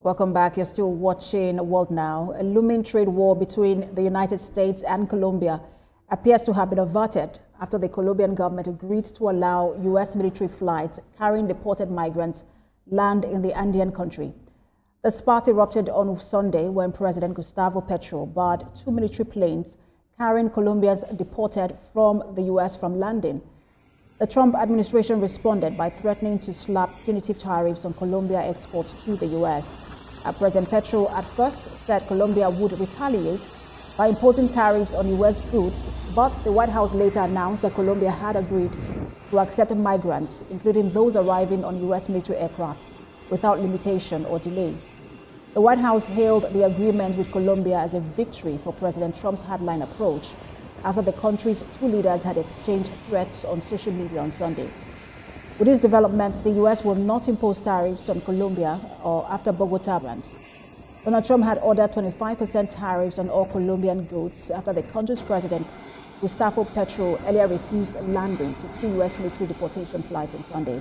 Welcome back. You're still watching World Now. A looming trade war between the United States and Colombia appears to have been averted after the Colombian government agreed to allow U.S. military flights carrying deported migrants land in the Andean country. The spat erupted on Sunday when President Gustavo Petro barred two military planes carrying Colombians deported from the U.S. from landing. The Trump administration responded by threatening to slap punitive tariffs on Colombia exports to the U.S. President Petro at first said Colombia would retaliate by imposing tariffs on U.S. goods, but the White House later announced that Colombia had agreed to accept migrants, including those arriving on U.S. military aircraft, without limitation or delay. The White House hailed the agreement with Colombia as a victory for President Trump's hardline approach after the country's two leaders had exchanged threats on social media on Sunday. With this development, the U.S. will not impose tariffs on Colombia or after Bogota bans. Donald Trump had ordered 25% tariffs on all Colombian goods after the country's president, Gustavo Petro, earlier refused landing to two U.S. military deportation flights on Sunday.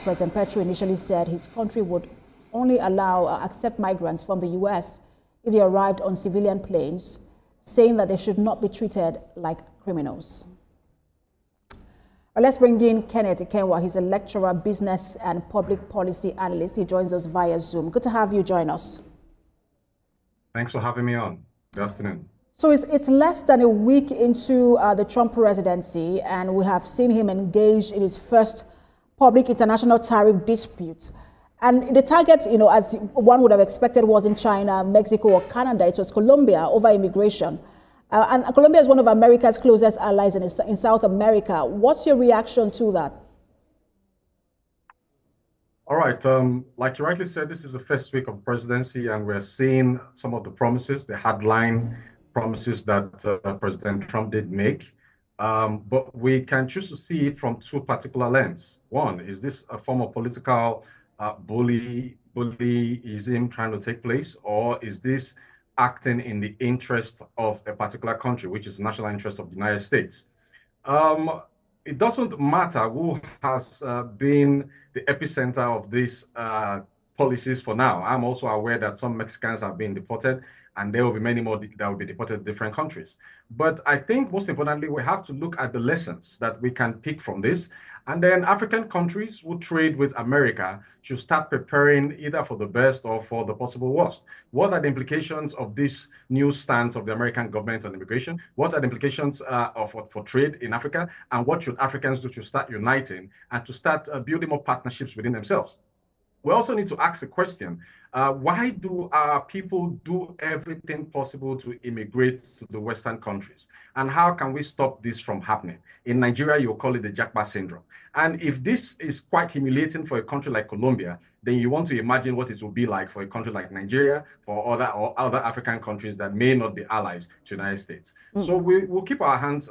President Petro initially said his country would only accept migrants from the U.S. if they arrived on civilian planes, saying that they should not be treated like criminals. Let's bring in Kenneth Ikenwa. He's a lecturer, business and public policy analyst. He joins us via Zoom. Good to have you join us. Thanks for having me on. Good afternoon. So it's less than a week into the Trump presidency, and we have seen him engaged in his first public international tariff dispute. And the target, as one would have expected, wasn't China, Mexico, or Canada. It was Colombia over immigration. And Colombia is one of America's closest allies in South America. What's your reaction to that? All right. Like you rightly said, this is the first week of presidency, and we're seeing some of the promises, the headline promises that President Trump did make. But we can choose to see it from two particular lenses. One, is this a form of political bullyism trying to take place, or is this acting in the interest of a particular country, which is the national interest of the United States? It doesn't matter who has been the epicenter of these policies for now. I'm also aware that some Mexicans have been deported, and there will be many more that will be deported to different countries. But I think most importantly, we have to look at the lessons that we can pick from this. And then African countries who trade with America should start preparing either for the best or for the possible worst. What are the implications of this new stance of the American government on immigration? What are the implications for trade in Africa? And what should Africans do to start uniting and to start building more partnerships within themselves? We also need to ask the question, why do our people do everything possible to immigrate to the Western countries? And how can we stop this from happening? In Nigeria, you'll call it the Jackpot syndrome. And if this is quite humiliating for a country like Colombia, then you want to imagine what it will be like for a country like Nigeria, for other African countries that may not be allies to the United States. So we'll keep our hands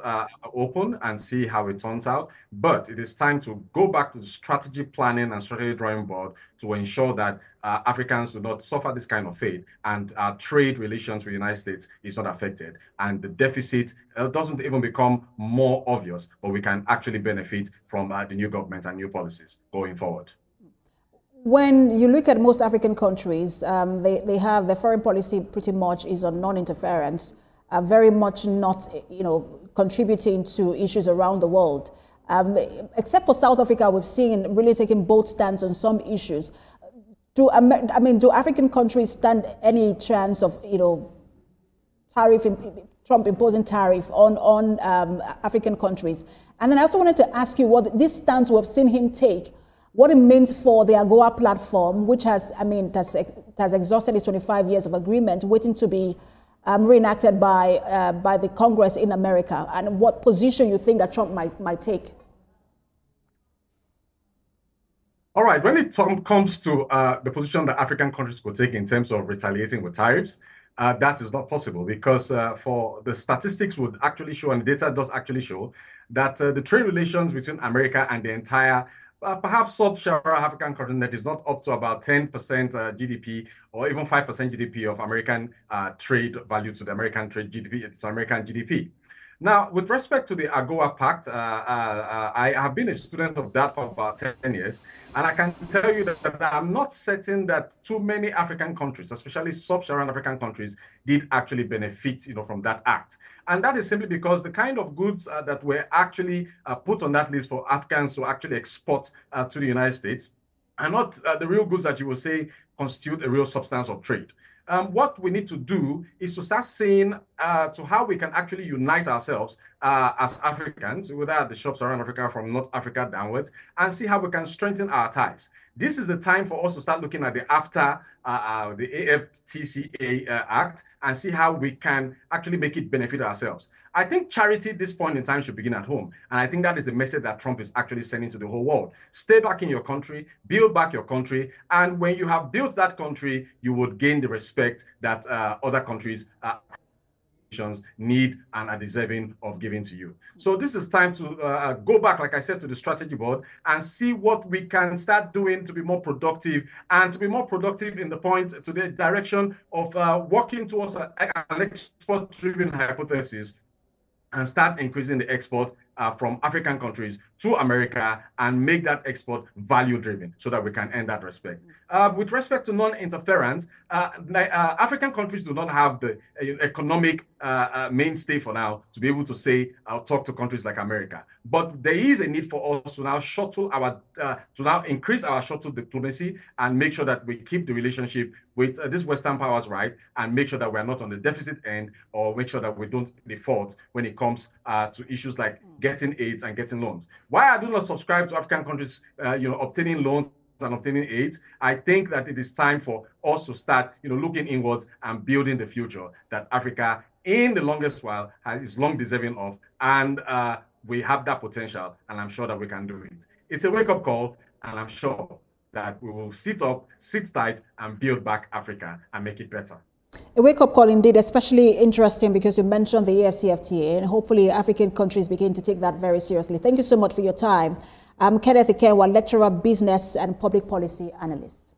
open and see how it turns out. But it is time to go back to the strategy planning and strategy drawing board to ensure that Africans do not suffer this kind of fate, and our trade relations with the United States is not affected, and the deficit doesn't even become more obvious, but we can actually benefit from the new government and new policies going forward. When you look at most African countries, they have their foreign policy pretty much is on non-interference, very much not, contributing to issues around the world. Except for South Africa, we've seen really taking bold stands on some issues. Do African countries stand any chance of, Trump imposing tariff on African countries? And then I also wanted to ask you what this stance we have seen him take, what it means for the AGOA platform, which has exhausted its 25 years of agreement, waiting to be reenacted by the Congress in America, and what position you think that Trump might take. All right, when it comes to the position that African countries could take in terms of retaliating with tariffs, that is not possible, because for the statistics would actually show, and the data does actually show, that the trade relations between America and the entire perhaps sub-Saharan African continent is not up to about 10% GDP or even 5% GDP of American trade value to the American trade GDP, to American GDP. Now, with respect to the AGOA Pact, I have been a student of that for about 10 years, and I can tell you that I'm not certain that too many African countries, especially sub-Saharan African countries, did actually benefit, from that act. And that is simply because the kind of goods that were actually put on that list for Africans to actually export to the United States are not the real goods that you will say constitute a real substance of trade. What we need to do is to start seeing to how we can actually unite ourselves as Africans, whether at the shops around Africa from North Africa downwards, and see how we can strengthen our ties. This is the time for us to start looking at the the AFTCA Act and see how we can actually make it benefit ourselves. I think charity at this point in time should begin at home. And I think that is the message that Trump is actually sending to the whole world. Stay back in your country, build back your country. And when you have built that country, you would gain the respect that other countries need and are deserving of giving to you. So this is time to go back, like I said, to the strategy board and see what we can start doing to be more productive, and to be more productive in the point to the direction of working towards an export-driven hypothesis and start increasing the export from African countries to America and make that export value-driven so that we can earn that respect. With respect to non-interference, African countries do not have the economic mainstay for now to be able to say, I'll talk to countries like America. But there is a need for us to now increase our shuttle diplomacy and make sure that we keep the relationship with these Western powers right, and make sure that we're not on the deficit end, or make sure that we don't default when it comes to issues like getting aids and getting loans. Why I do not subscribe to African countries, obtaining loans and obtaining aid, I think that it is time for us to start, looking inwards and building the future that Africa, in the longest while, is long deserving of, and we have that potential, and I'm sure that we can do it. It's a wake-up call, and I'm sure that we will sit tight, and build back Africa and make it better. A wake-up call indeed, especially interesting because you mentioned the AFCFTA, and hopefully African countries begin to take that very seriously. Thank you so much for your time. I'm Kenneth Ikenwa, lecturer, business and public policy analyst.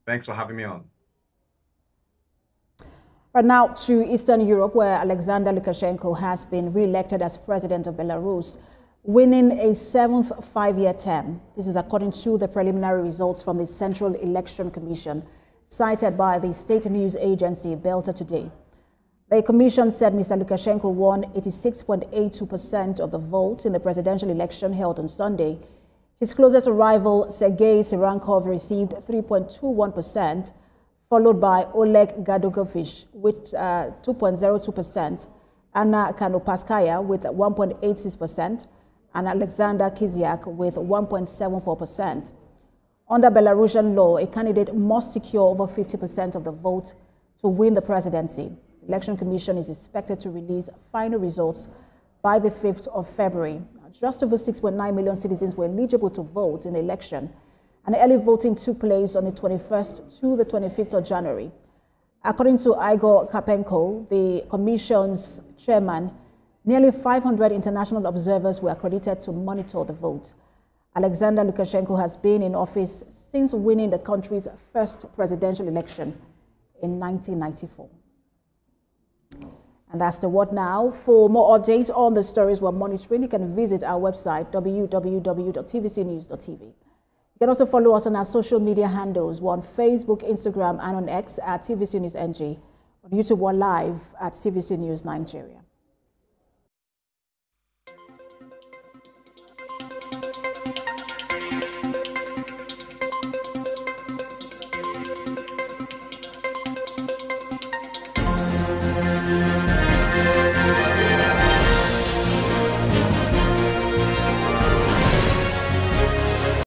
Thanks for having me on. Right now to Eastern Europe, where Alexander Lukashenko has been re-elected as president of Belarus, winning a 7th five-year term. This is according to the preliminary results from the Central Election Commission, cited by the state news agency Belta today. The commission said Mr. Lukashenko won 86.82% of the vote in the presidential election held on Sunday. His closest rival, Sergei Sirankov, received 3.21%, followed by Oleg Gadogovich with 2.02%, Anna Kanopaskaya with 1.86%, and Alexander Kiziak with 1.74%. Under Belarusian law, a candidate must secure over 50% of the vote to win the presidency. The Election Commission is expected to release final results by the 5th of February. Just over 6.9 million citizens were eligible to vote in the election, and early voting took place on the 21st to the 25th of January. According to Igor Karpenko, the commission's chairman, nearly 500 international observers were accredited to monitor the vote. Alexander Lukashenko has been in office since winning the country's first presidential election in 1994. And that's the What Now. For more updates on the stories we're monitoring, you can visit our website, www.tvcnews.tv. You can also follow us on our social media handles. We're on Facebook, Instagram, and on X at TVC News NG. On YouTube, we're live at TVC News Nigeria.